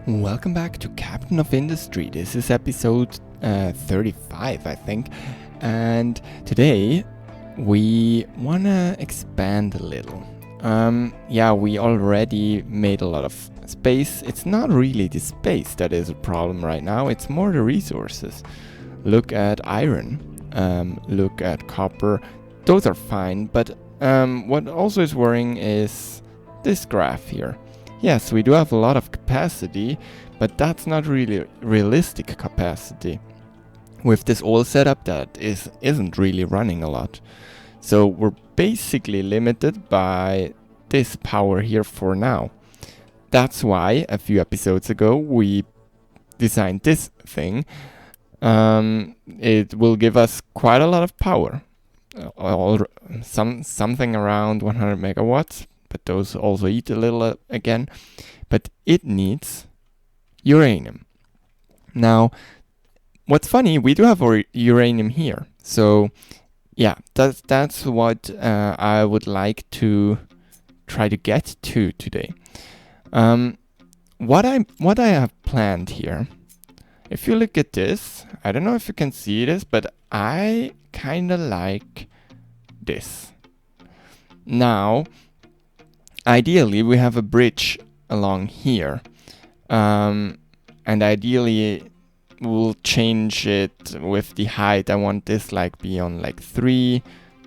Welcome back to Captain of Industry. This is episode 35, I think. And today we want to expand a little. We already made a lot of space. It's not really the space that is a problem right now. It's more the resources. Look at iron. Look at copper. Those are fine. But what also is worrying is this graph here. Yes, we do have a lot of capacity, but that's not really realistic capacity. With this old setup that isn't really running a lot. So we're basically limited by this power here for now. That's why a few episodes ago we designed this thing. It will give us quite a lot of power. Something around 100 megawatts. But those also eat a little again. But it needs uranium. Now, what's funny, we do have our uranium here. So, yeah, that's what I would like to try to get to today. What I have planned here, if you look at this, I don't know if you can see this, but I kind of like this. Now, ideally, we have a bridge along here, and ideally we'll change it with the height. I want this like be on like 3,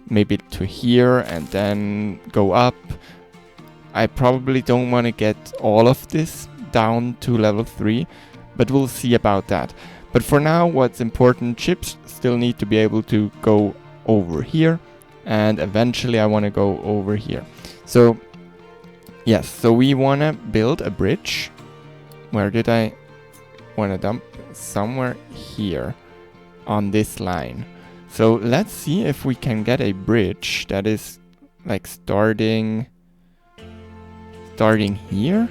maybe to here, and then go up. I probably don't want to get all of this down to level 3, but we'll see about that. But for now, what's important, chips still need to be able to go over here, and eventually I want to go over here. So yes, so we want to build a bridge. Where did I want to dump? Somewhere here on this line. So let's see if we can get a bridge that is like starting here.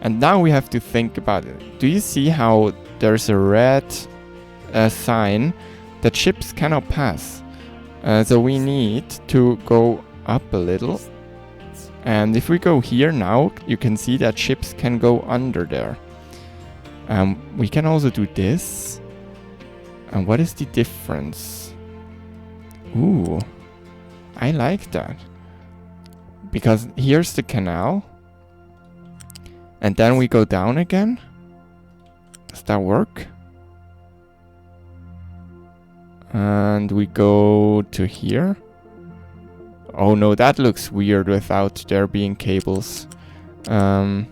And now we have to think about it. Do you see how there's a red sign that ships cannot pass? So we need to go up a little. And if we go here now, you can see that ships can go under there. We can also do this. And what is the difference? Ooh, I like that. Because here's the canal. And then we go down again. Does that work? And we go to here. Oh no, that looks weird without there being cables. So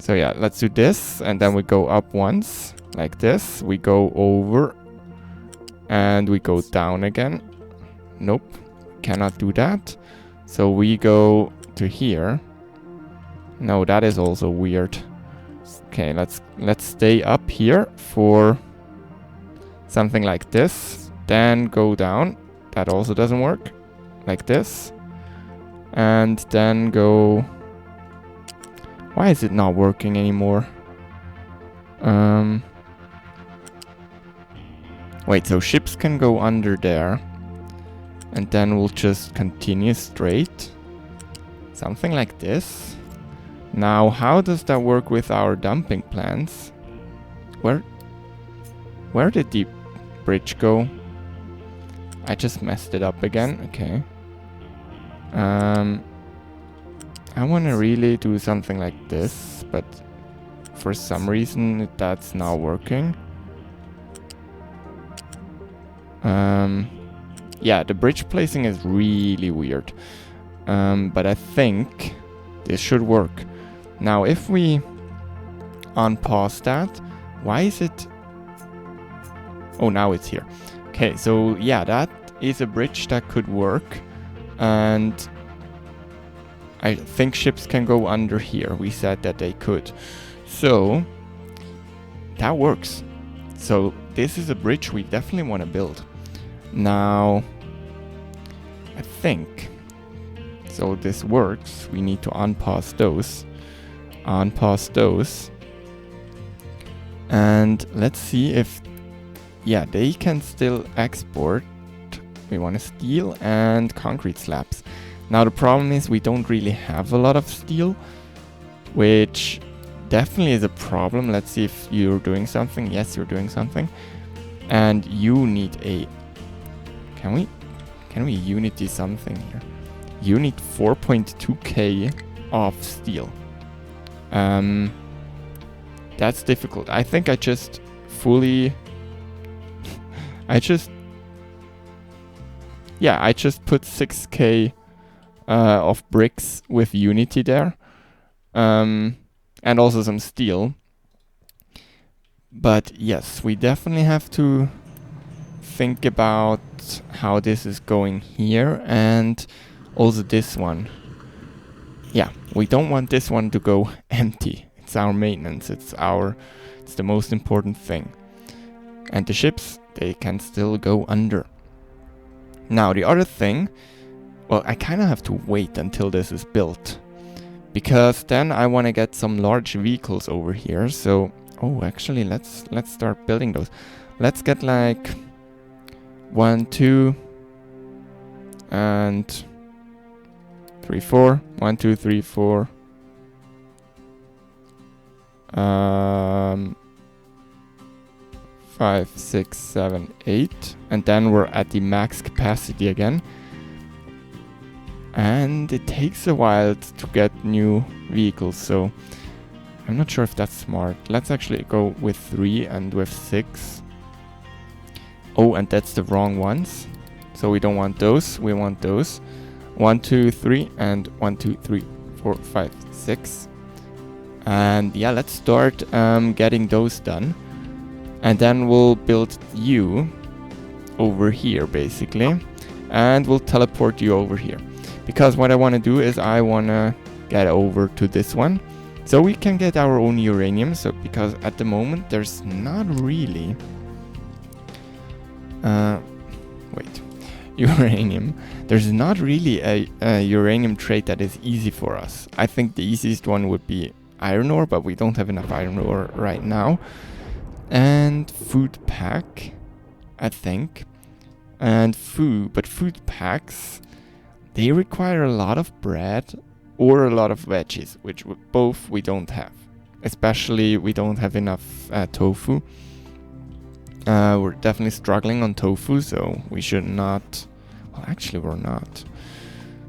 yeah, let's do this. And then we go up once, like this. We go over. And we go down again. Nope, cannot do that. So we go to here. No, that is also weird. Okay, let's stay up here for something like this. Then go down. That also doesn't work. Like this, and then go. Why is it not working anymore? Wait, so ships can go under there, and then we'll just continue straight. Something like this. Now, how does that work with our dumping plans? Where did the bridge go? I just messed it up again. Okay. I want to really do something like this, but for some reason that's not working. Yeah, the bridge placing is really weird. But I think this should work. Now, if we unpause that, why is it? Oh, now it's here. Okay, so yeah, that is a bridge that could work. And I think ships can go under here. We said that they could. So that works. So this is a bridge we definitely want to build. Now, I think, so this works. We need to unpause those. Unpause those. And let's see if, yeah, they can still export. We want steel and concrete slabs. Now the problem is we don't really have a lot of steel, which definitely is a problem. Let's see if you're doing something. Yes, you're doing something. And you need a... Can we unity something here? You need 4.2k of steel. That's difficult. I think I just fully... I just put 6k of bricks with unity there. And also some steel. But yes, we definitely have to think about how this is going here, and also this one. Yeah, we don't want this one to go empty. It's our maintenance, it's the most important thing. And the ships, they can still go under. Now the other thing, well, I kind of have to wait until this is built, because then I want to get some large vehicles over here. So, oh, actually, let's start building those. Let's get like 1, 2, and 3, 4. 1, 2, 3, 4. 5, 6, 7, 8. And then we're at the max capacity again. And it takes a while to get new vehicles, so I'm not sure if that's smart. Let's actually go with 3 and with 6. Oh, and that's the wrong ones. So we don't want those, we want those. 1, 2, 3, and 1, 2, 3, 4, 5, 6. And yeah, let's start getting those done. And then we'll build you over here, basically. And we'll teleport you over here. Because what I want to do is I want to get over to this one. So we can get our own uranium. So because at the moment there's not really... uranium. There's not really a uranium trade that is easy for us. I think the easiest one would be iron ore, but we don't have enough iron ore right now. And food pack, I think. And food, but food packs, they require a lot of bread or a lot of veggies, which both we don't have. Especially we don't have enough tofu. We're definitely struggling on tofu, so we should not... Well, actually we're not.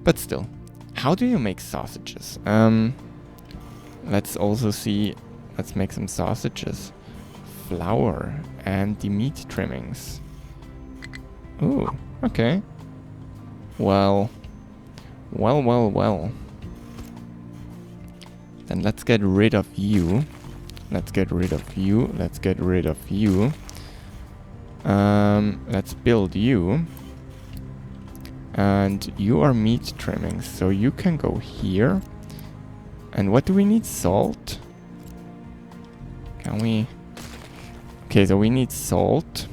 But still, how do you make sausages? Let's also see... Let's make some sausages. Flour and the meat trimmings. Ooh, okay. Well. Then let's get rid of you. Let's get rid of you. Let's get rid of you. Let's build you. And you are meat trimmings, so you can go here. And what do we need? Salt? Can we... Okay, so we need salt,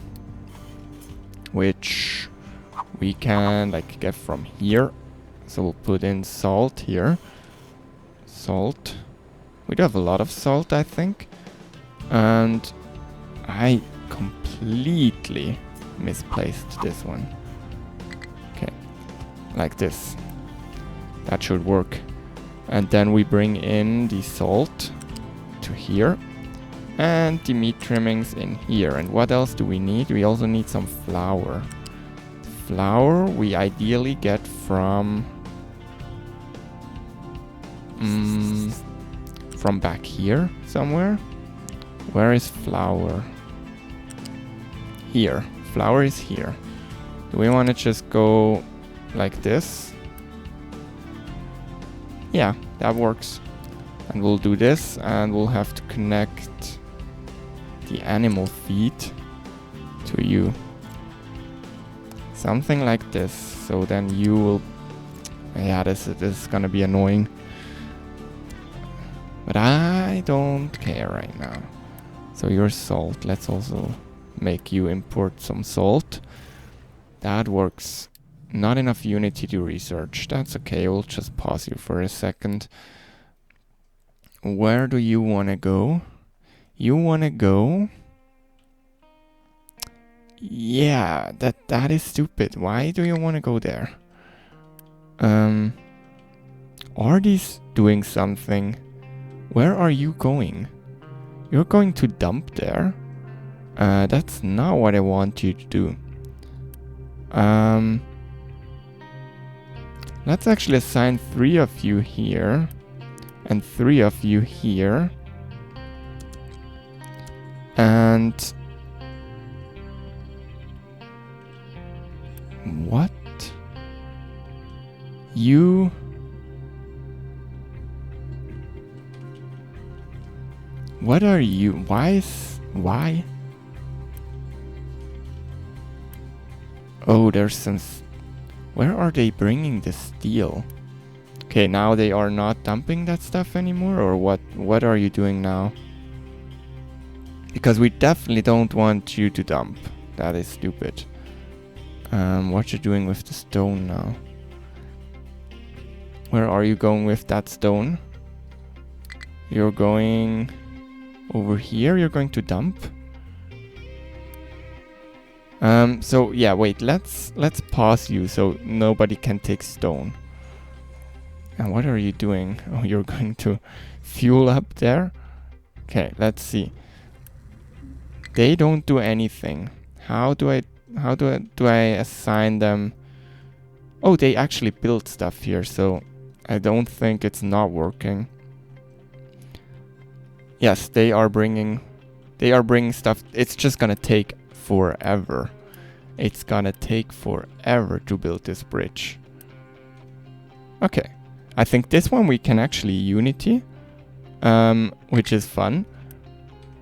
which we can like get from here. So we'll put in salt here. Salt. We do have a lot of salt, I think. And I completely misplaced this one. Okay, like this. That should work. And then we bring in the salt to here. And the meat trimmings in here. And what else do we need? We also need some flour. Flour we ideally get from back here somewhere. Where is flour? Here. Flour is here. Do we want to just go like this? Yeah, that works. And we'll do this, and we'll have to connect the animal feed to you. Something like this. So then you will... Yeah, this is gonna be annoying. But I don't care right now. So your salt. Let's also make you import some salt. That works. Not enough unity to research. That's okay. We'll just pause you for a second. Where do you want to go? You want to go... Yeah, that is stupid. Why do you want to go there? Are these doing something Where are you going? You're going to dump there? That's not what I want you to do. Let's actually assign 3 of you here. And 3 of you here. And... what? You... what are you? Why? Oh, there's some... where are they bringing the steel? Okay, now they are not dumping that stuff anymore, or what? What are you doing now? Because we definitely don't want you to dump. That is stupid. What you're doing with the stone now? Where are you going with that stone? You're going over here. You're going to dump. So yeah, wait. Let's pause you so nobody can take stone. And what are you doing? Oh, you're going to fuel up there. Okay, let's see. They don't do anything. How do I assign them? Oh, they actually built stuff here, so I don't think it's not working. Yes, they are bringing stuff. It's just gonna take forever. It's gonna take forever to build this bridge. Okay, I think this one we can actually Unity, which is fun.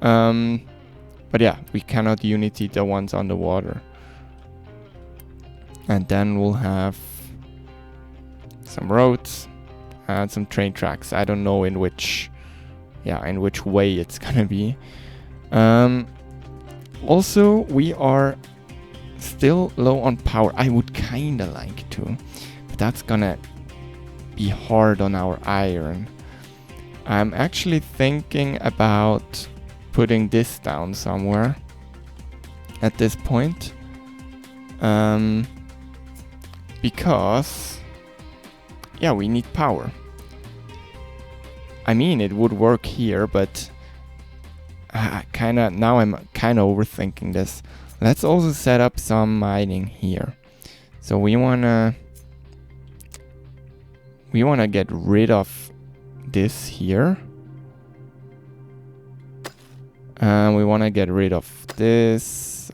But yeah, we cannot Unity the ones on the water. And then we'll have some roads and some train tracks. I don't know in which way it's gonna be. Also, we are still low on power. I would kinda like to, but that's gonna be hard on our iron. I'm actually thinking about putting this down somewhere at this point. Because yeah, we need power. I mean, it would work here, but now I'm kinda overthinking this. Let's also set up some mining here. So we wanna get rid of this here. We wanna get rid of this,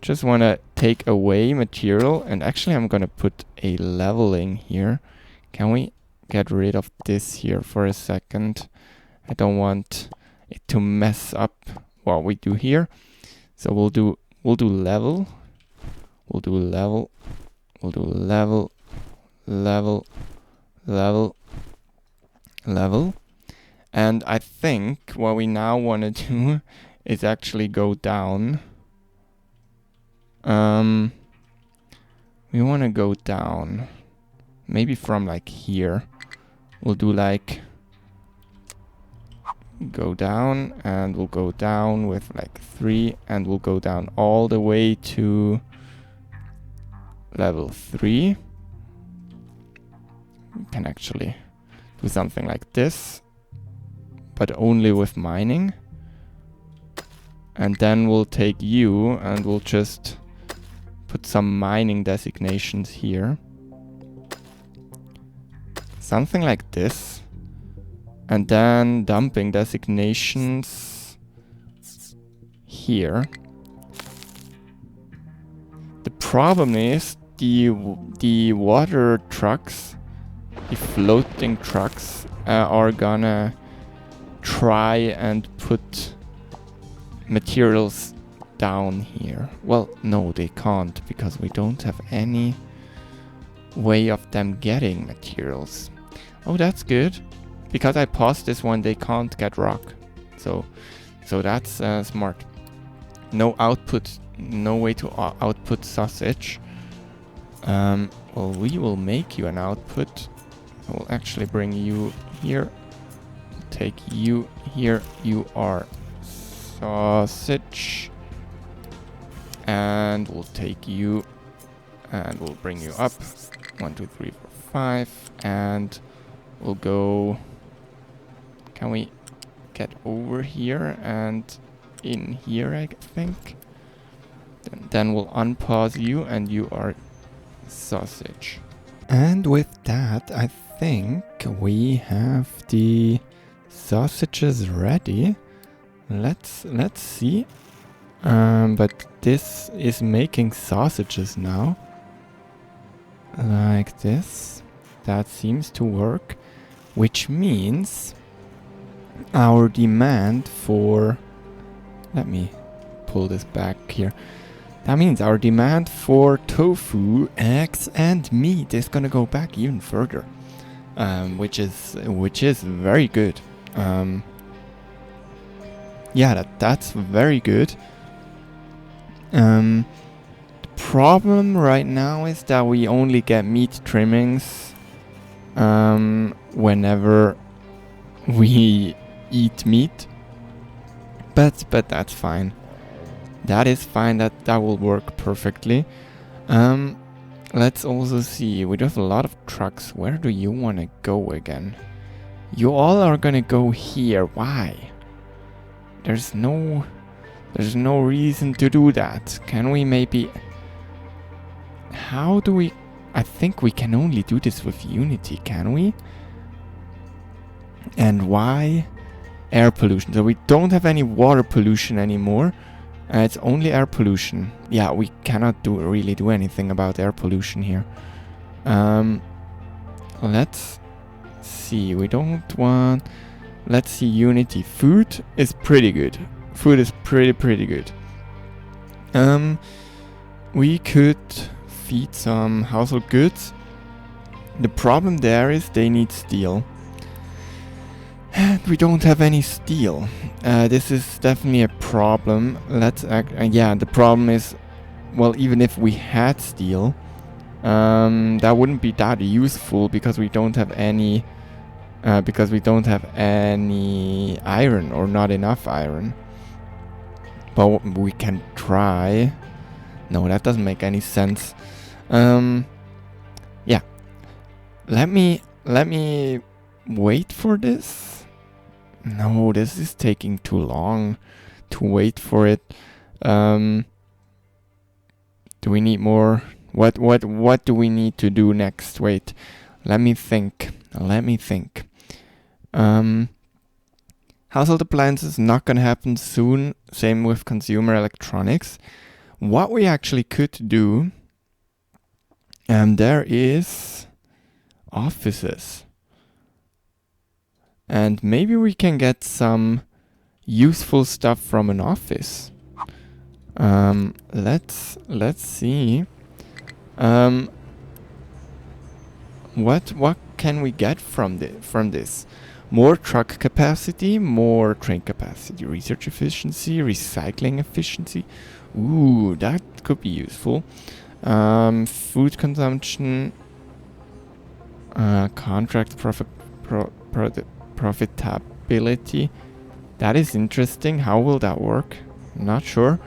Just wanna take away material, and actually I'm gonna put a leveling here. Can we get rid of this here for a second? I don't want it to mess up what we do here. So we'll do level. We'll do level. We'll do level, level, level, level. And I think what we now want to do is actually go down. We want to go down. Maybe from like here. We'll do like go down, and we'll go down with like 3, and we'll go down all the way to level 3. We can actually do something like this, but only with mining. And then we'll take you and we'll just put some mining designations here. Something like this. And then dumping designations here. The problem is the water trucks, the floating trucks, are gonna try and put materials down here. Well, no, they can't, because we don't have any way of them getting materials. Oh, that's good. Because I paused this one, they can't get rock. So that's smart. No output, no way to output sausage. Well, we will make you an output. We'll actually bring you here. Take you here. You are sausage. And we'll take you and we'll bring you up. 1, 2, 3, 4, 5. And we'll go Can we get over here and in here, I think? Then we'll unpause you and you are sausage. And with that, I think we have the sausages ready. Let's see. But this is making sausages now. Like this. That seems to work. Which means our demand for... Let me pull this back here. That means our demand for tofu, eggs, and meat is gonna go back even further, which is very good. Yeah, that's very good. The problem right now is that we only get meat trimmings whenever we eat meat, but that's fine. That is fine, that will work perfectly. Let's also see, we do have a lot of trucks. Where do you want to go again? You all are gonna go here. Why? There's no reason to do that. Can we maybe... How do we... I think we can only do this with Unity, can we? And why? Air pollution. So we don't have any water pollution anymore. It's only air pollution. Yeah, we cannot really do anything about air pollution here. Let's see. We don't want... Let's see, Unity. Food is pretty good. Food is pretty good. We could feed some household goods. The problem there is they need steel. And we don't have any steel. This is definitely a problem. Yeah, the problem is, well, even if we had steel, that wouldn't be that useful because we don't have any iron, or not enough iron. But we can try. No, that doesn't make any sense. Yeah. Let me wait for this. No, this is taking too long to wait for it. Do we need more? What do we need to do next? Wait. Let me think. Household appliances not gonna happen soon. Same with consumer electronics. What we actually could do, there is offices. And maybe we can get some useful stuff from an office. Let's see. What can we get from this? More truck capacity, more train capacity, research efficiency, recycling efficiency. Ooh, that could be useful. Food consumption, contract profitability. That is interesting. How will that work? Not sure.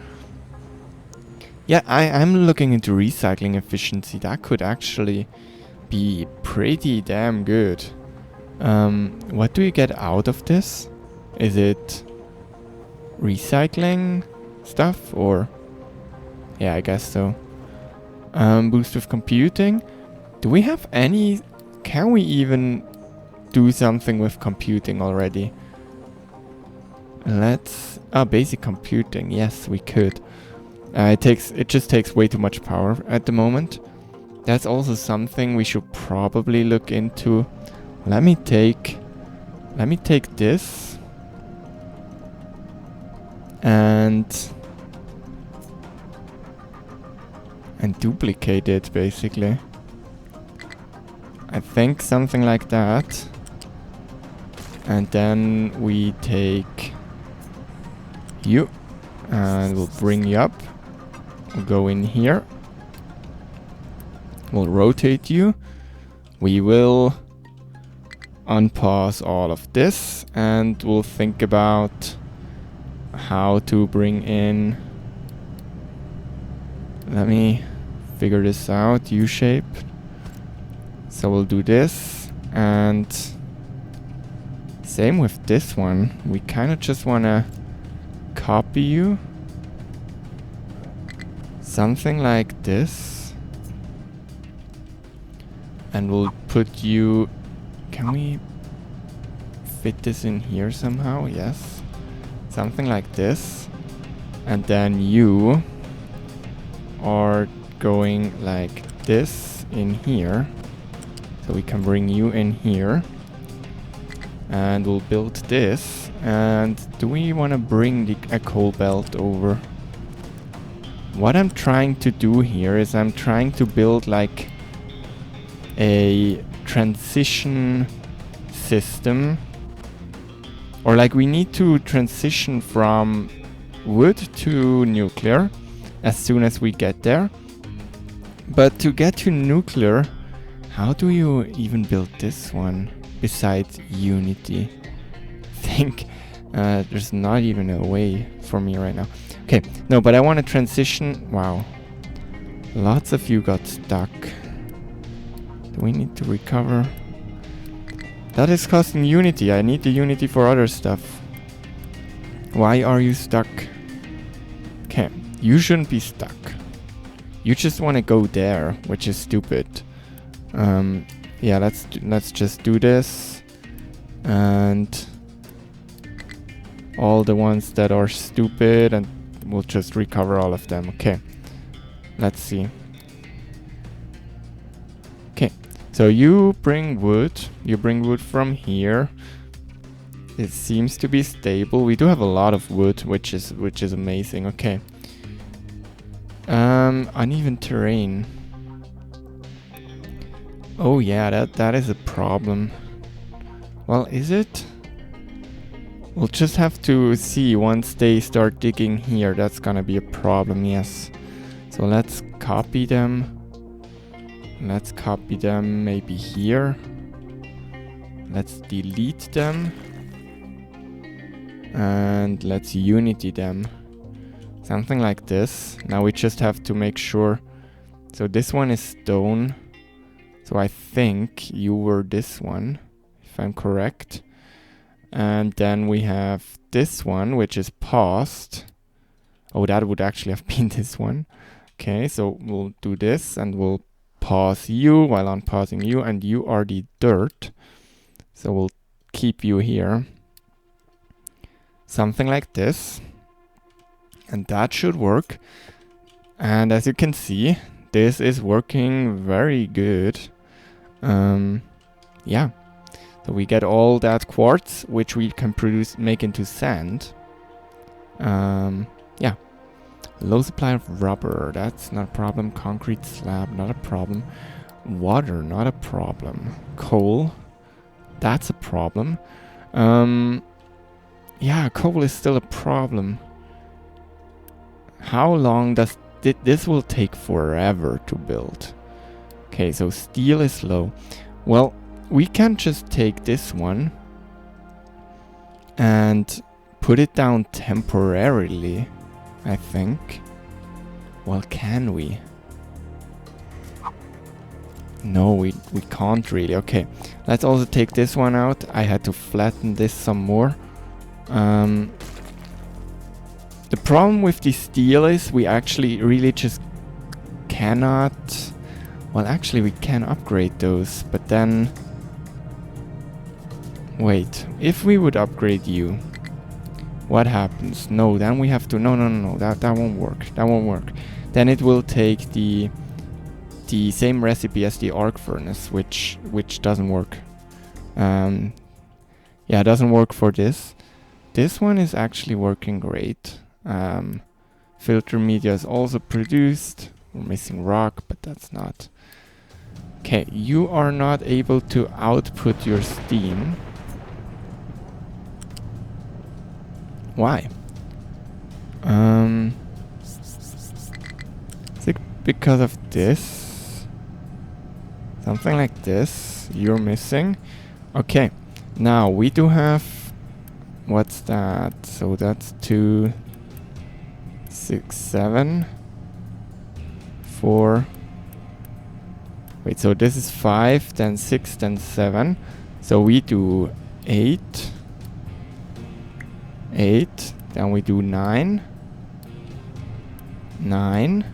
Yeah, I'm looking into recycling efficiency. That could actually be pretty damn good. What do you get out of this? Is it recycling stuff, or... Yeah, I guess so. Boost of computing. Do we have any... Can we even do something with computing already? Let's... basic computing. Yes, we could. It just takes way too much power at the moment. That's also something we should probably look into. Let me take this and duplicate it, basically. I think something like that. And then we take you and we'll bring you up. We'll go in here. We'll rotate you. We will unpause all of this and we'll think about how to bring in... Let me figure this out. U-shape. So we'll do this and Same with this one. We kind of just want to copy you. Something like this. And we'll put you... Can we fit this in here somehow? Yes. Something like this. And then you are going like this in here. So we can bring you in here. And we'll build this. And do we want to bring a coal belt over? What I'm trying to do here is I'm trying to build like a transition system. Or like we need to transition from wood to nuclear as soon as we get there. But to get to nuclear, how do you even build this one besides Unity? I think there's not even a way for me right now. Okay, no, but I want to transition. Wow. Lots of you got stuck. Do we need to recover? That is costing Unity. I need the Unity for other stuff. Why are you stuck? Okay, you shouldn't be stuck. You just want to go there, which is stupid. Yeah, let's just do this. And all the ones that are stupid, and we'll just recover all of them. Okay, let's see. Okay, so you bring wood. You bring wood from here. It seems to be stable. We do have a lot of wood, which is amazing. Okay. Uneven terrain. Oh yeah, that is a problem. Well, is it? We'll just have to see once they start digging here. That's gonna be a problem, yes. So let's copy them. Let's copy them maybe here. Let's delete them. And let's Unity them. Something like this. Now we just have to make sure. So this one is stone. So I think you were this one, if I'm correct. And then we have this one, which is paused. Oh, that would actually have been this one. Okay, so we'll do this and we'll pause you while unpausing you. And you are the dirt. So we'll keep you here. Something like this. And that should work. And as you can see, this is working very good. Yeah. So we get all that quartz, which we can make into sand. Yeah. Low supply of rubber, that's not a problem. Concrete slab, not a problem. Water, not a problem. Coal, that's a problem. Yeah, coal is still a problem. How long does this will take forever to build? Okay, so steel is low. Well, we can just take this one and put it down temporarily, I think. Well, can we? No, we can't really. Okay, let's also take this one out. I had to flatten this some more. The problem with the steel is we actually really just cannot... Well, actually we can upgrade those, but then... Wait, if we would upgrade you, what happens? No, then we have to... No, that won't work. That won't work. Then it will take the same recipe as the arc furnace, which doesn't work. Yeah, it doesn't work for this. This one is actually working great. Filter media is also produced. We're missing rock, but that's not... Okay, you are not able to output your steam. Why? Is it because of this? Something like this you're missing. Okay, now we do have... What's that? So that's 2, 6, 7, 4. Wait, so this is 5, then 6, then 7. So we do 8. 8. Then we do 9. 9.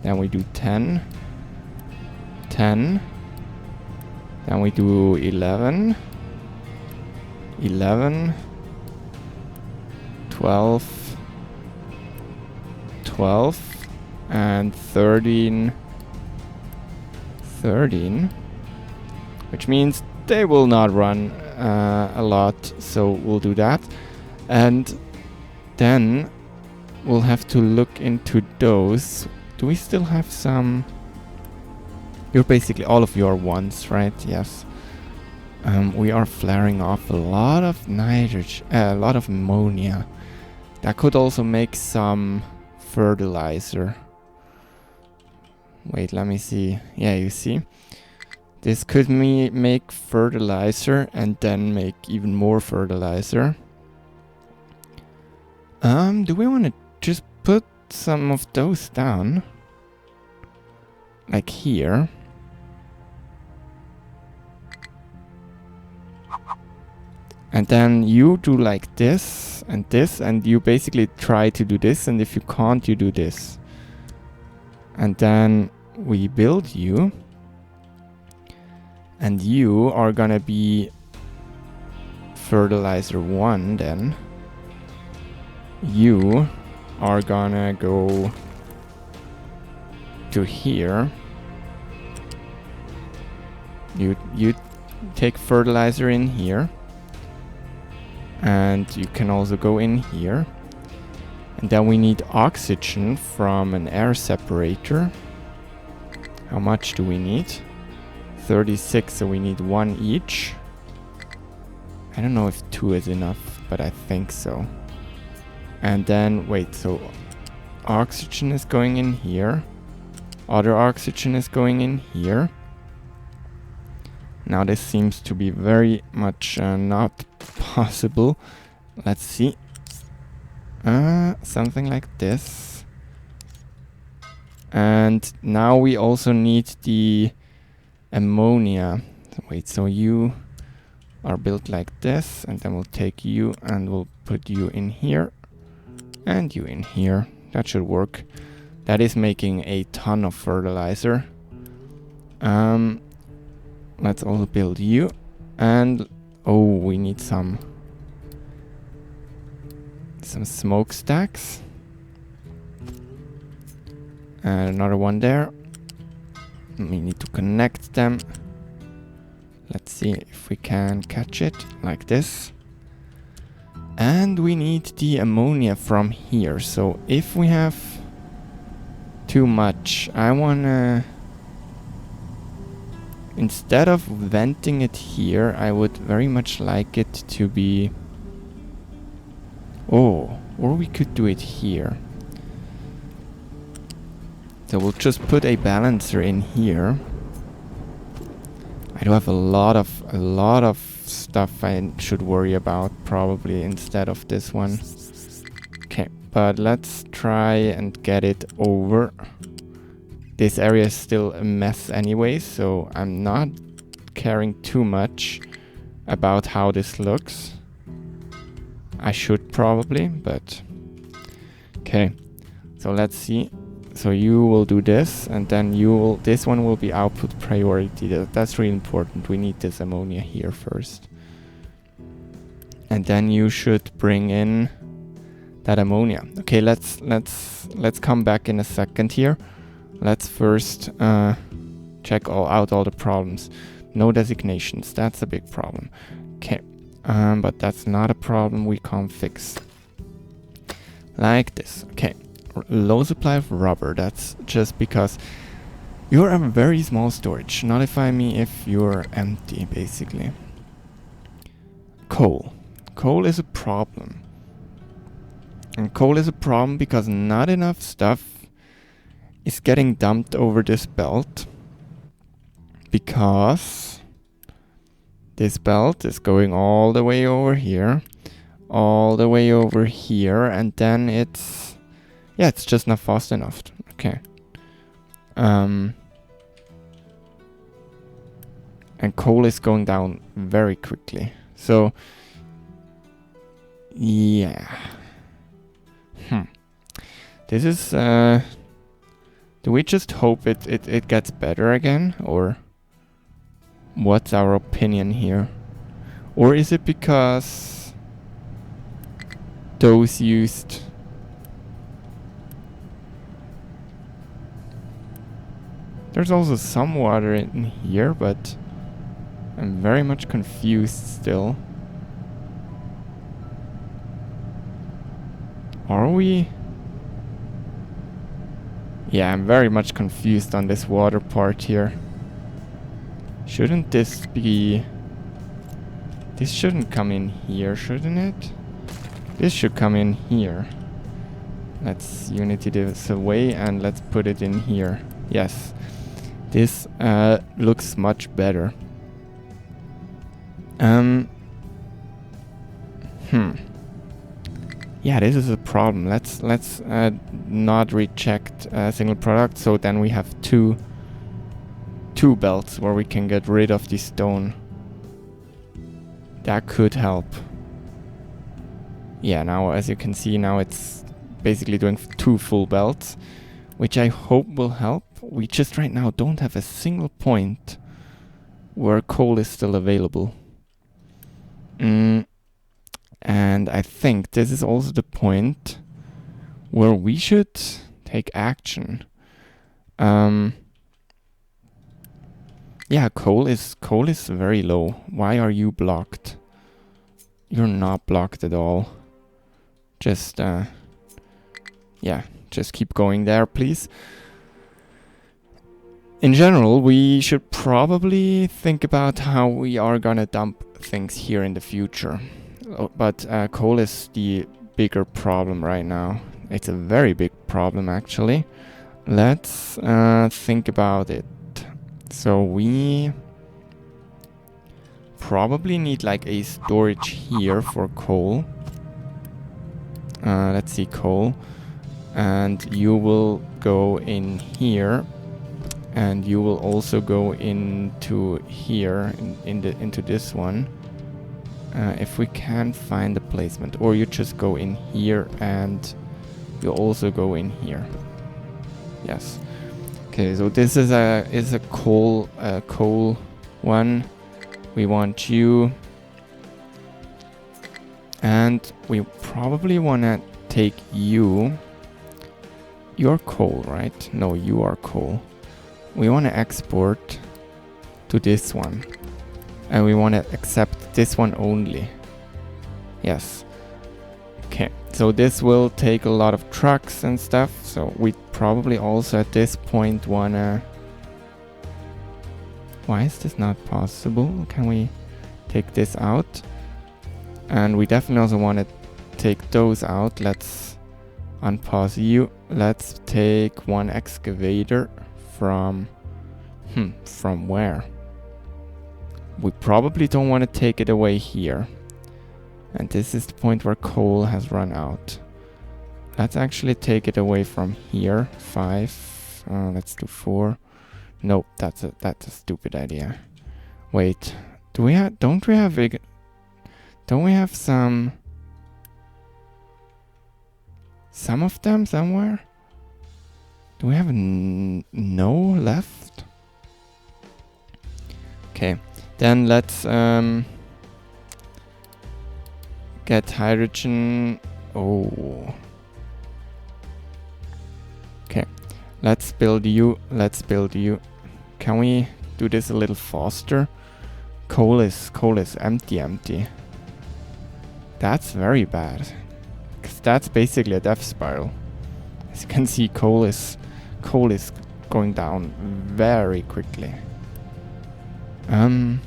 Then we do 10. 10. Then we do 11. 11. 12. 12. And 13. 13. Which means they will not run a lot, so we'll do that. And then we'll have to look into those. Do we still have some? You're basically all of your ones, right? Yes. We are flaring off a lot of nitrogen, a lot of ammonia. That could also make some fertilizer. Wait, let me see. Yeah, you see? This could make fertilizer and then make even more fertilizer. Do we want to just put some of those down? Like here. And then you do like this, and you basically try to do this, and if you can't, you do this. And then we build you. And you are gonna be fertilizer 1 then. You are gonna go to here. You take fertilizer in here. And you can also go in here. And then we need oxygen from an air separator. How much do we need? 36, so we need 1 each. I don't know if 2 is enough, but I think so. And then, wait, so oxygen is going in here. Other oxygen is going in here. Now this seems to be very much not possible. Let's see. Something like this. And now we also need the ammonia. Wait, so you are built like this, and then we'll take you and we'll put you in here and you in here. That should work. That is making a ton of fertilizer. Let's also build you. And oh, we need some smokestacks. And another one there. We need to connect them. Let's see if we can catch it like this. And we need the ammonia from here. So if we have too much, I wanna, instead of venting it here, I would very much like it to be, oh, or we could do it here. So we'll just put a balancer in here. I do have a lot of stuff I should worry about probably instead of this one. Okay, but let's try and get it over. This area is still a mess anyway, so I'm not caring too much about how this looks. I should probably, but okay. So let's see. So you will do this, and then this one will be output priority. That's really important. We need this ammonia here first. And then you should bring in that ammonia. Okay, let's come back in a second here. Let's first check out all the problems. No designations, that's a big problem. Okay, but that's not a problem we can't fix. Like this, okay. Low supply of rubber, that's just because you're a very small storage. Notify me if you're empty, basically. Coal. Coal is a problem. And coal is a problem because not enough stuff is getting dumped over this belt. Because this belt is going all the way over here. All the way over here. And then it's just not fast enough. Okay. And coal is going down very quickly. So Yeah. This is... do we just hope it gets better again? Or what's our opinion here? Or is it because those used... There's also some water in here, but I'm very much confused still. Are we? Yeah, I'm very much confused on this water part here. Shouldn't this be... This shouldn't come in here, shouldn't it? This should come in here. Let's unity this away and let's put it in here. Yes. This looks much better. Yeah, this is a problem. Let's not reject a single product. So then we have two belts where we can get rid of the stone. That could help. Yeah, now as you can see, now it's basically doing 2 full belts, which I hope will help. We just right now don't have a single point where coal is still available. And I think this is also the point where we should take action. Yeah, coal is very low. Why are you blocked? You're not blocked at all. Just yeah, just keep going there, please. In general, we should probably think about how we are gonna dump things here in the future. But coal is the bigger problem right now. It's a very big problem, actually. Let's think about it. So we probably need like a storage here for coal. Let's see, coal. And you will go in here. And you will also go into here, into this one. If we can find the placement. Or you just go in here and you also go in here. Yes. Okay, so this is a coal one. We want you. And we probably wanna take you. You're coal, right? No, you are coal. We want to export to this one. And we want to accept this one only. Yes. Okay, so this will take a lot of trucks and stuff. So we probably also at this point want to... Why is this not possible? Can we take this out? And we definitely also want to take those out. Let's unpause you. Let's take one excavator. From where? We probably don't want to take it away here. And this is the point where coal has run out. Let's actually take it away from here. 5. Let's do 4. Nope, that's a stupid idea. Wait, don't we have some of them somewhere? Do we have no left? Okay, then let's get hydrogen. Oh. Okay, let's build you. Can we do this a little faster? Coal is empty. That's very bad. Because that's basically a death spiral. As you can see, coal is going down very quickly. And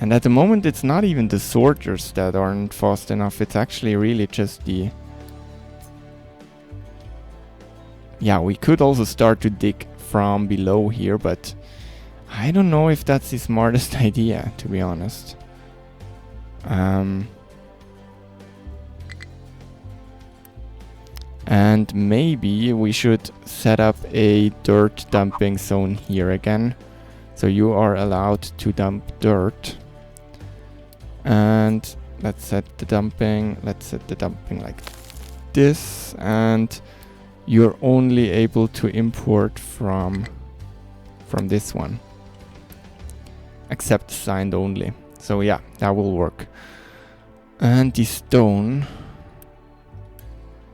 at the moment it's not even the sorters that aren't fast enough, it's actually really just the... Yeah, we could also start to dig from below here, but I don't know if that's the smartest idea, to be honest. And maybe we should set up a dirt dumping zone here again. So you are allowed to dump dirt. And let's set the dumping like this, and you're only able to import from this one, except signed only. So yeah, that will work. And the stone,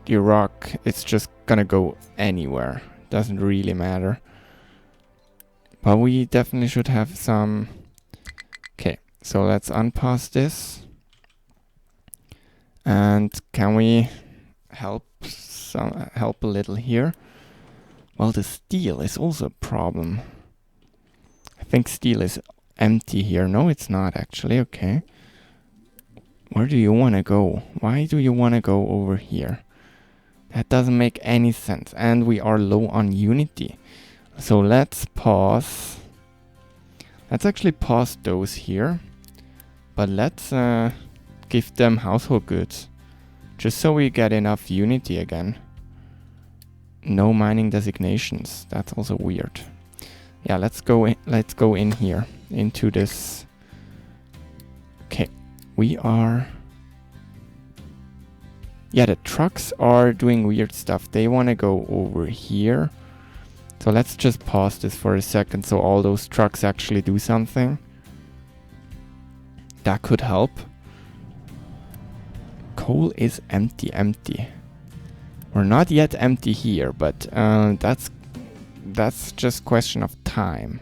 the rock, it's just gonna go anywhere. Doesn't really matter. But we definitely should have some. Okay, so let's unpause this. And can we help a little here? Well, the steel is also a problem. I think steel is empty here. No, it's not actually. Okay. Where do you want to go? Why do you want to go over here? That doesn't make any sense. And we are low on unity. So let's pause. Let's actually pause those here. But let's give them household goods. Just so we get enough unity again. No mining designations. That's also weird. Yeah, let's go in here into this. Okay, we are. Yeah, the trucks are doing weird stuff. They want to go over here. So let's just pause this for a second so all those trucks actually do something. That could help. Coal is empty. We're not yet empty here, but that's just question of time.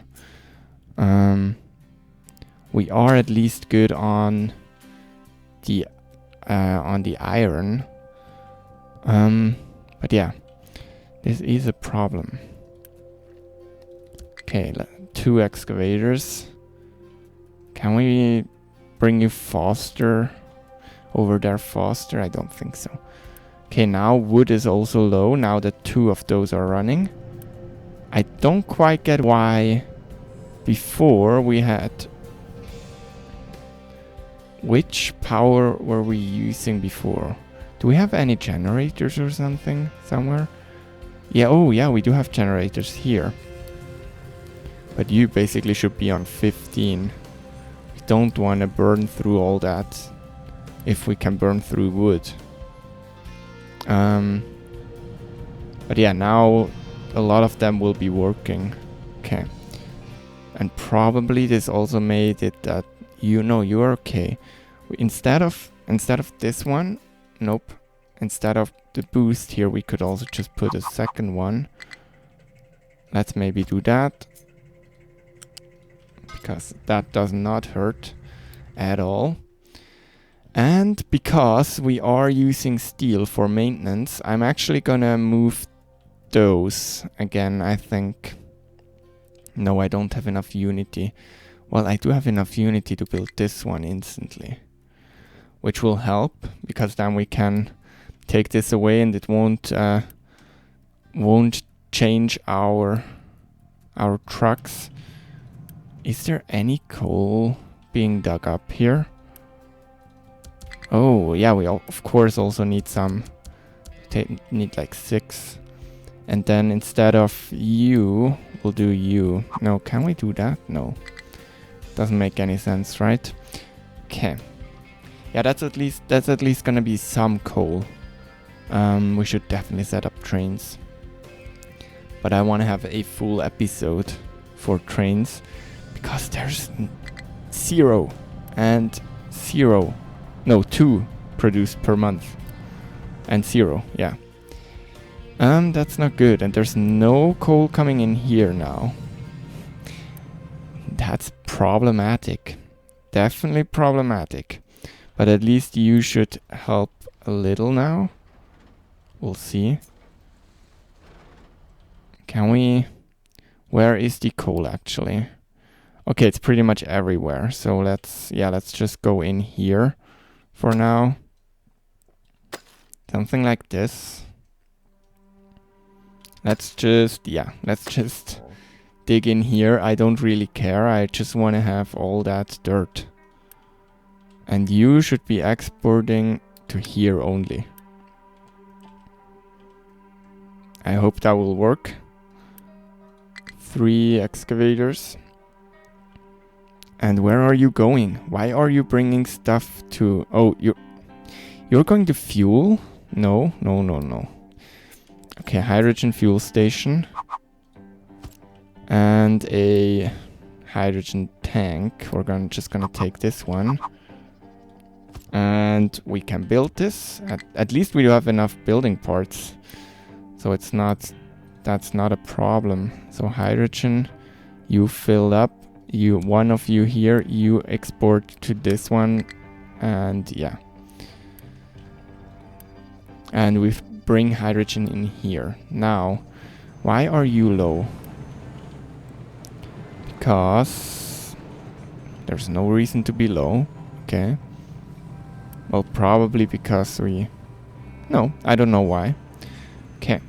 We are at least good on the iron. But yeah, this is a problem. Okay, 2 excavators. Can we bring you faster over there faster? I don't think so. Okay, now wood is also low now that 2 of those are running. I don't quite get why before we had... Which power were we using before? Do we have any generators or something somewhere? Yeah, oh yeah, we do have generators here. But you basically should be on 15. We don't want to burn through all that if we can burn through wood. But yeah, now a lot of them will be working. Okay. And probably this also made it that you are okay. Instead of this one, nope. Instead of the boost here, we could also just put a second one. Let's maybe do that. Because that does not hurt at all. And because we are using steel for maintenance, I'm actually gonna move those again, I think. No, I don't have enough unity. Well, I do have enough unity to build this one instantly. Which will help, because then we can take this away and it won't change our trucks. Is there any coal being dug up here? Oh, yeah, we of course also need some. Need like 6. And then instead of you, we'll do you. No, can we do that? No. Doesn't make any sense, right? Okay. Yeah, that's at least gonna be some coal. We should definitely set up trains. But I want to have a full episode for trains. Because there's 0 and 0. No, 2 produced per month. And 0, yeah. That's not good. And there's no coal coming in here now. That's problematic. Definitely problematic. But at least you should help a little now. We'll see. Can we... Where is the coal actually? Okay, it's pretty much everywhere. So let's just go in here for now. Something like this. Let's just dig in here. I don't really care. I just want to have all that dirt. And you should be exporting to here only. I hope that will work. 3 excavators. And where are you going? Why are you bringing stuff to... Oh, you're going to fuel? No, no, no, no. Okay, hydrogen fuel station. And a hydrogen tank. We're just gonna take this one. And we can build this. At least we do have enough building parts. So it's not... That's not a problem. So hydrogen, you fill up. One of you here, you export to this one. And yeah. And we bring hydrogen in here. Now, why are you low? Because there's no reason to be low. Okay. Well, probably because we... No, I don't know why. Okay.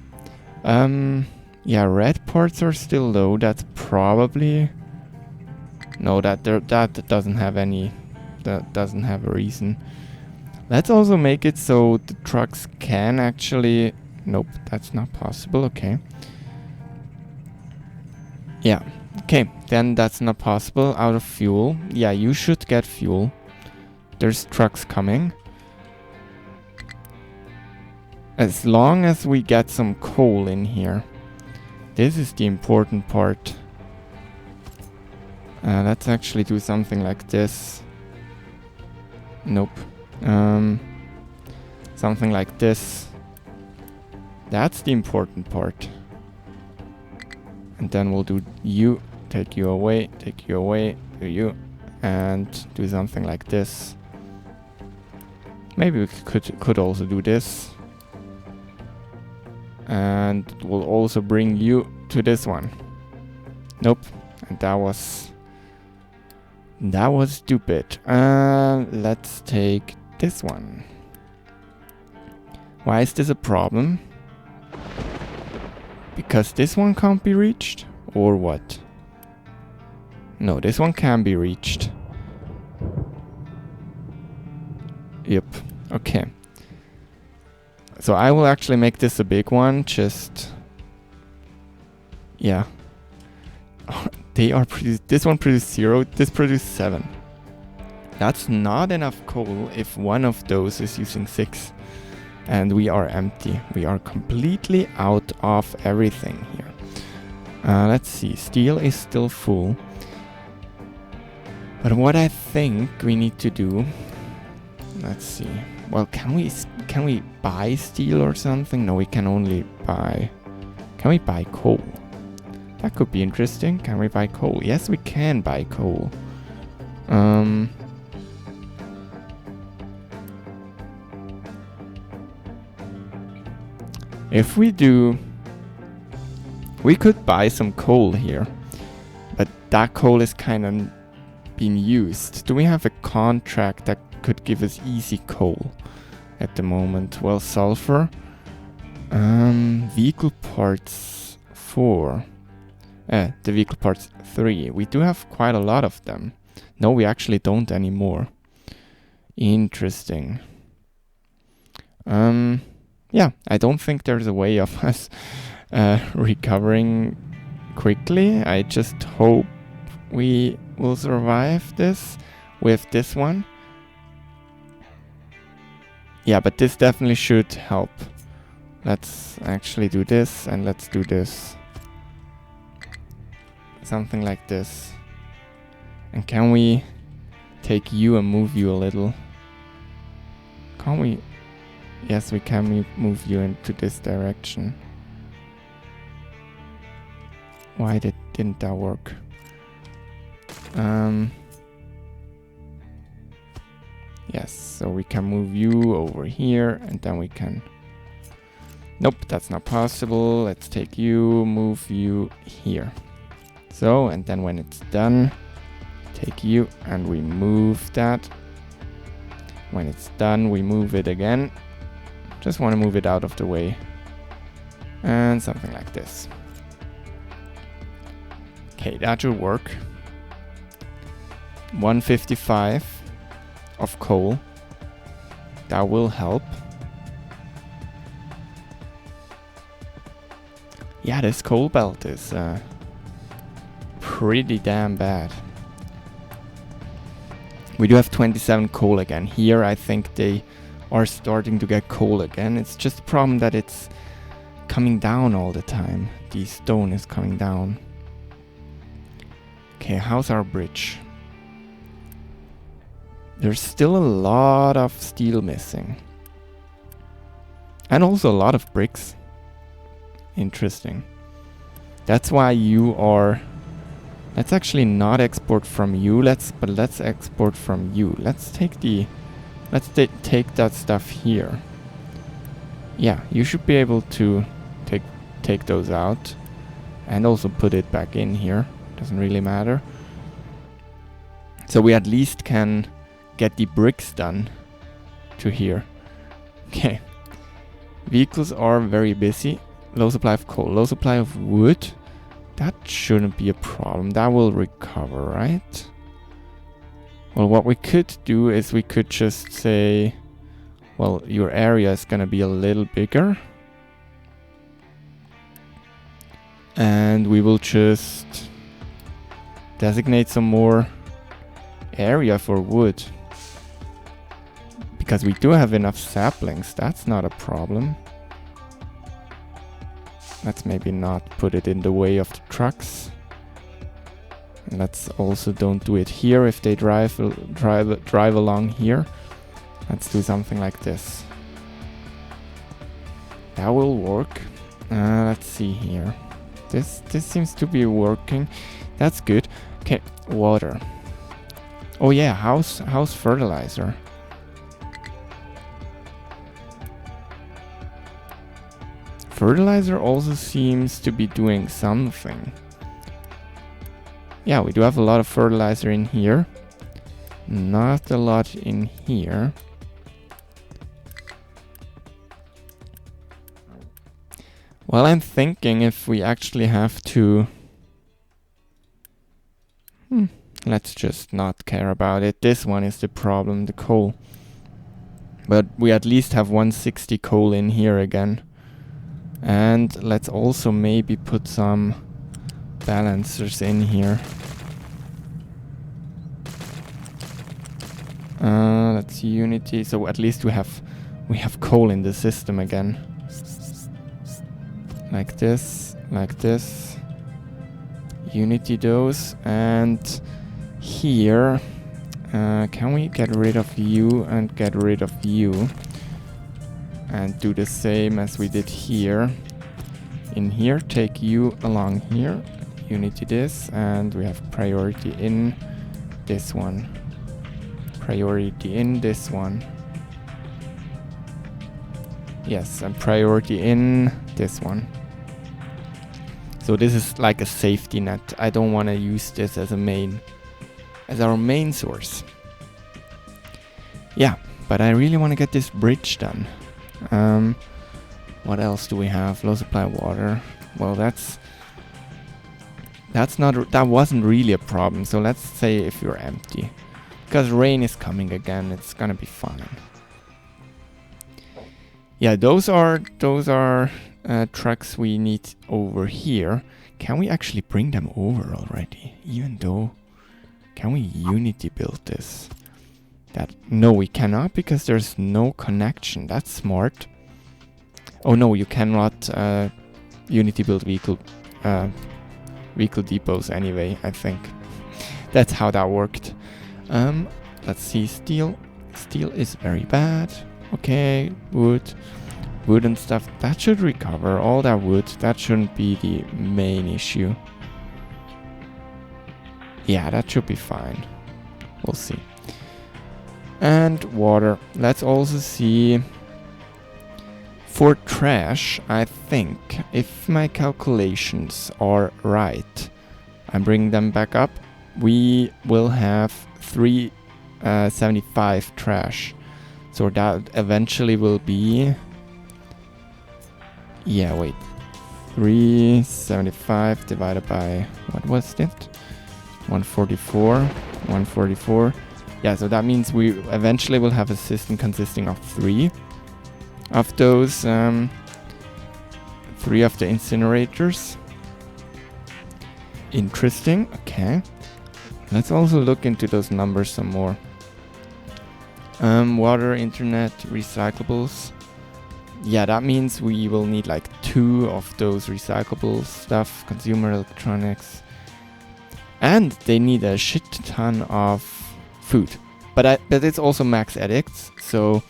Yeah, red parts are still low. That's probably... No, that doesn't have any... That doesn't have a reason. Let's also make it so the trucks can actually... Nope, that's not possible. Okay. Yeah. Okay, then that's not possible. Out of fuel. Yeah, you should get fuel. There's trucks coming. As long as we get some coal in here. This is the important part. Let's actually do something like this. Nope. Something like this. That's the important part. And then we'll do you, take you away, do you, and do something like this. Maybe we could also do this. And we'll also bring you to this one. Nope. And that was stupid. Let's take this one. Why is this a problem? Because this one can't be reached? Or what? No, this one can be reached. Yep. Okay. So I will actually make this a big one, just... Yeah. They are produced... This one produced 0, this produced 7. That's not enough coal if one of those is using 6. And we are empty. We are completely out of everything here. Let's see. Steel is still full. But what I think we need to do... Let's see. Well, can we buy steel or something? No, we can only buy... Can we buy coal? That could be interesting. Can we buy coal? Yes, we can buy coal. If we do... We could buy some coal here. But that coal is kind of being used. Do we have a contract that could give us easy coal at the moment? Well, sulfur. Vehicle parts 4. The vehicle parts 3. We do have quite a lot of them. No, we actually don't anymore. Interesting. Yeah, I don't think there's a way of us recovering quickly. I just hope we will survive this with this one. Yeah, but this definitely should help. Let's actually do this, and let's do this. Something like this. And can we take you and move you a little? Can't we? Yes, we can move you into this direction. Why didn't that work? Yes, so we can move you over here, and then we can... Nope, that's not possible. Let's take you, move you here. So, and then when it's done, take you, and we move that. When it's done, we move it again. Just want to move it out of the way. And something like this. Okay, that should work. 155 of coal. That will help. Yeah, this coal belt is pretty damn bad. We do have 27 coal again. Here I think they are starting to get coal again. It's just a problem that it's coming down all the time. The stone is coming down. Okay, how's our bridge? There's still a lot of steel missing. And also a lot of bricks. Interesting. That's why you are... Let's actually not export from you. Let's export from you. Let's take the... take that stuff here. Yeah, you should be able to take those out. And also put it back in here. Doesn't really matter. So we at least can get the bricks done to here. Okay. Vehicles are very busy. Low supply of coal, low supply of wood. That shouldn't be a problem. That will recover, right? Well, what we could do is we could just say, well, your area is gonna be a little bigger. And we will just designate some more area for wood. Because we do have enough saplings, that's not a problem. Let's maybe not put it in the way of the trucks. And let's also don't do it here if they drive along here. Let's do something like this. That will work. Let's see here. This seems to be working. That's good. Okay, water. Oh yeah, how's fertilizer? Fertilizer also seems to be doing something. Yeah, we do have a lot of fertilizer in here. Not a lot in here. Well, I'm thinking if we actually have to... let's just not care about it. This one is the problem, the coal. But we at least have 160 coal in here again. And let's also maybe put some balancers in here. Let's unity. So at least we have coal in the system again. Like this, like this. Unity those. And here, can we get rid of you and get rid of you? And do the same as we did here. In here, take you along here. Unity this, and we have priority in this one. Priority in this one. Yes, and priority in this one. So this is like a safety net. I don't want to use this as our main source. Yeah, but I really want to get this bridge done. What else do we have? Low supply of water. Well, that wasn't really a problem. So let's say if you're empty, because rain is coming again, it's gonna be fine. Yeah, those are trucks we need over here. Can we actually bring them over already? Even though, can we unity build this? No, we cannot because there's no connection. That's smart. Oh no, you cannot unity build vehicle depots anyway, I think. That's how that worked. Let's see, steel. Steel is very bad. Okay, wood and stuff. That should recover. All that wood, that shouldn't be the main issue. Yeah, that should be fine. We'll see. And water. Let's also see. For trash, I think, if my calculations are right, I'm bringing them back up, we will have 375 trash. So that eventually will be... Yeah, wait. 375 divided by... What was it? 144. 144. Yeah, so that means we eventually will have a system consisting of 3 of those, 3 of the incinerators. Interesting, okay. Let's also look into those numbers some more. Water, internet, recyclables. Yeah, that means we will need like 2 of those recyclable stuff, consumer electronics. And they need a shit ton of food. But it's also max edicts, so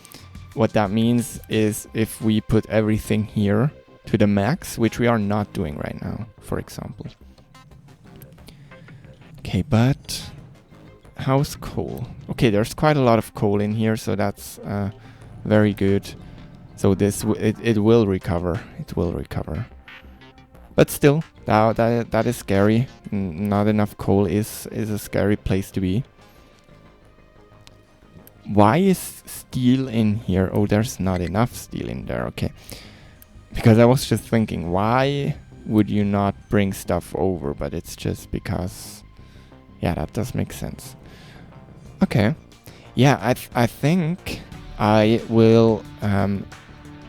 what that means is if we put everything here to the max, which we are not doing right now, for example. Okay, but how's coal? Okay, there's quite a lot of coal in here, so that's very good. So this it will recover. It will recover. But still, that is scary. Not enough coal is a scary place to be. Why is steel in here? Oh, there's not enough steel in there. Okay. Because I was just thinking, why would you not bring stuff over? But it's just because... Yeah, that does make sense. Okay. Yeah, I think I will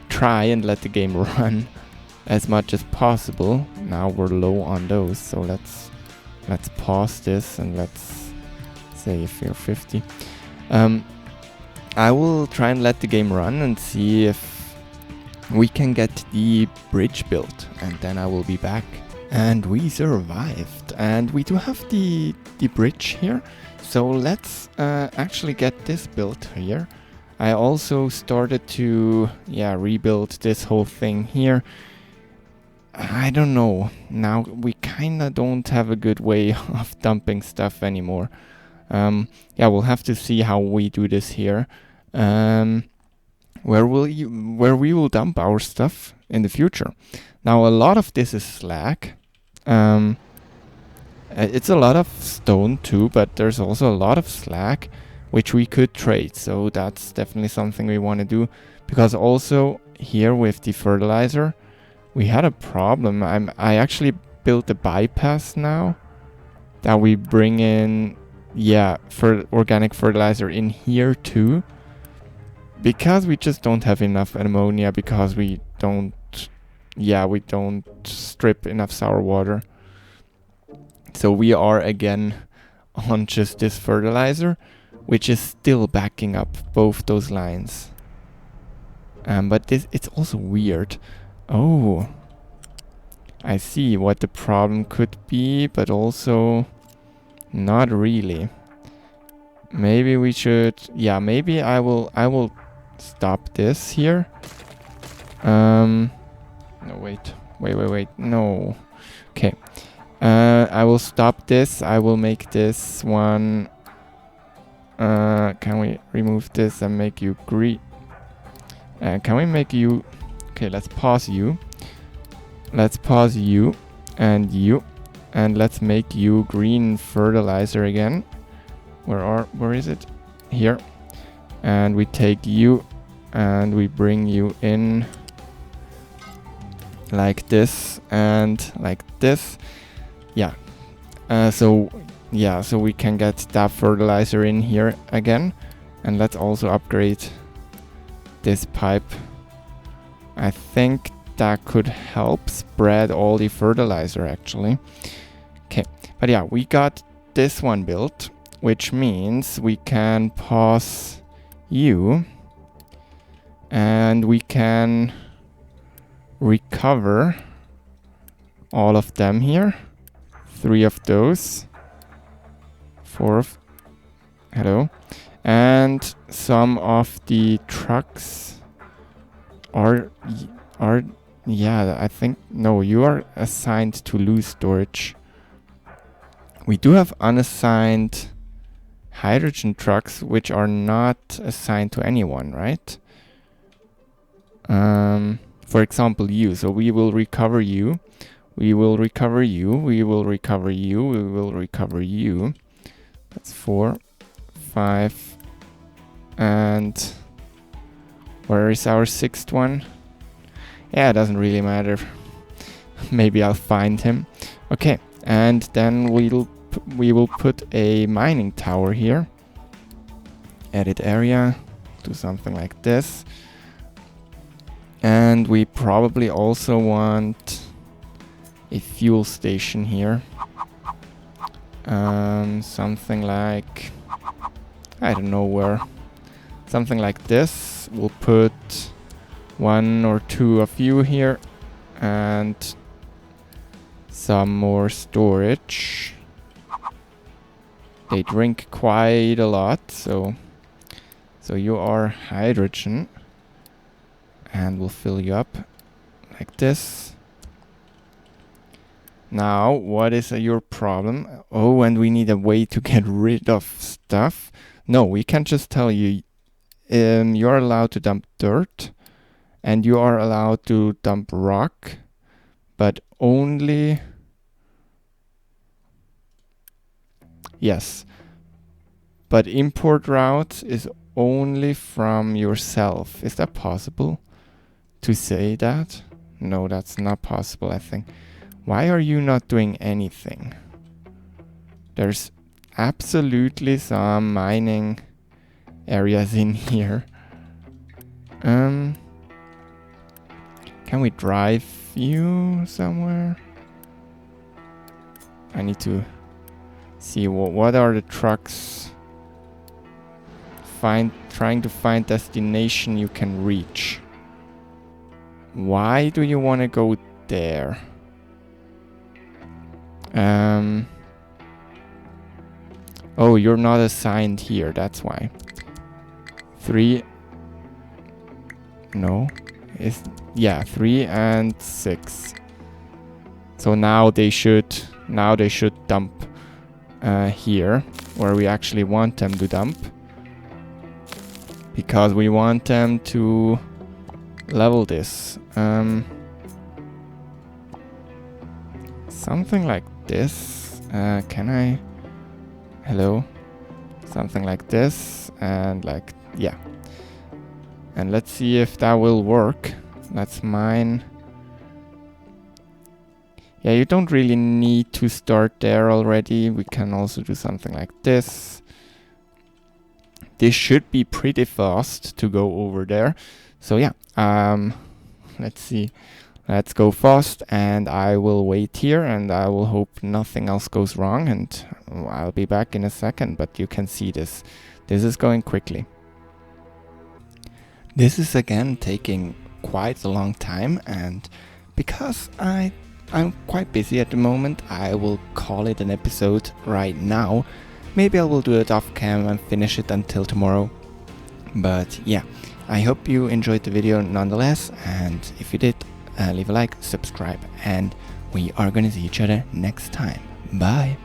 try and let the game run as much as possible. Now we're low on those, so let's pause this and let's say if you're 50. I will try and let the game run and see if we can get the bridge built, and then I will be back. And we survived, and we do have the bridge here, so let's actually get this built here. I also started to rebuild this whole thing here. I don't know, now we kinda don't have a good way of dumping stuff anymore. We'll have to see how we do this here. Where we will dump our stuff in the future. Now a lot of this is slag. It's a lot of stone too, but there's also a lot of slag which we could trade. So that's definitely something we want to do, because also here with the fertilizer we had a problem. I actually built a bypass now that we bring in for organic fertilizer in here too, because we just don't have enough ammonia, because we don't strip enough sour water. So we are again on just this fertilizer, which is still backing up both those lines. But it's also weird. Oh, I see what the problem could be, but also not really. Maybe we should... Yeah, maybe I will stop this here. No, wait. No. Okay. I will stop this. I will make this one... can we remove this and make you green? Can we make you... Okay, let's pause you. Let's pause you and you. And let's make you green fertilizer again. Where is it? Here. And we take you and we bring you in like this and like this. Yeah. So we can get that fertilizer in here again. And let's also upgrade this pipe. I think that could help spread all the fertilizer actually. Okay, but yeah, we got this one built, which means we can pause you and we can recover all of them here. 3 of those. 4 of... Hello. And some of the trucks are yeah, I think... No, you are assigned to loose storage. We do have unassigned hydrogen trucks, which are not assigned to anyone, right? For example, you. So we will recover you. We will recover you. We will recover you. We will recover you. That's 4, 5. And where is our 6th one? Yeah, it doesn't really matter. Maybe I'll find him. Okay, and then we will put a mining tower here. Edit area. Do something like this. And we probably also want a fuel station here. Something like... I don't know where. something like this. We'll put 1 or 2 of you here and some more storage. They drink quite a lot, so you are hydrogen, and we'll fill you up like this. Now, what is your problem? Oh, and we need a way to get rid of stuff. No, we can't just tell you you're allowed to dump dirt and you are allowed to dump rock, but only... Yes, but import route is only from yourself. Is that possible to say that? No, that's not possible, I think. Why are you not doing anything? There's absolutely some mining areas in here. Can we drive you somewhere? I need to see what are the trucks. Trying to find destination you can reach. Why do you want to go there? Oh, you're not assigned here, that's why. 3. No. 3 and 6. So now they should dump here, where we actually want them to dump. Because we want them to level this. Something like this. Can I? Hello? Something like this. And like, yeah. And let's see if that will work. That's mine. Yeah, you don't really need to start there already. We can also do something like this. This should be pretty fast to go over there. So yeah, let's see. Let's go fast, and I will wait here, and I will hope nothing else goes wrong, and I'll be back in a second, but you can see this. This is going quickly. This is again taking quite a long time, and because I'm quite busy at the moment, I will call it an episode right now. Maybe I will do it off cam and finish it until tomorrow. But yeah, I hope you enjoyed the video nonetheless, and if you did, leave a like, subscribe, and we are gonna see each other next time. Bye!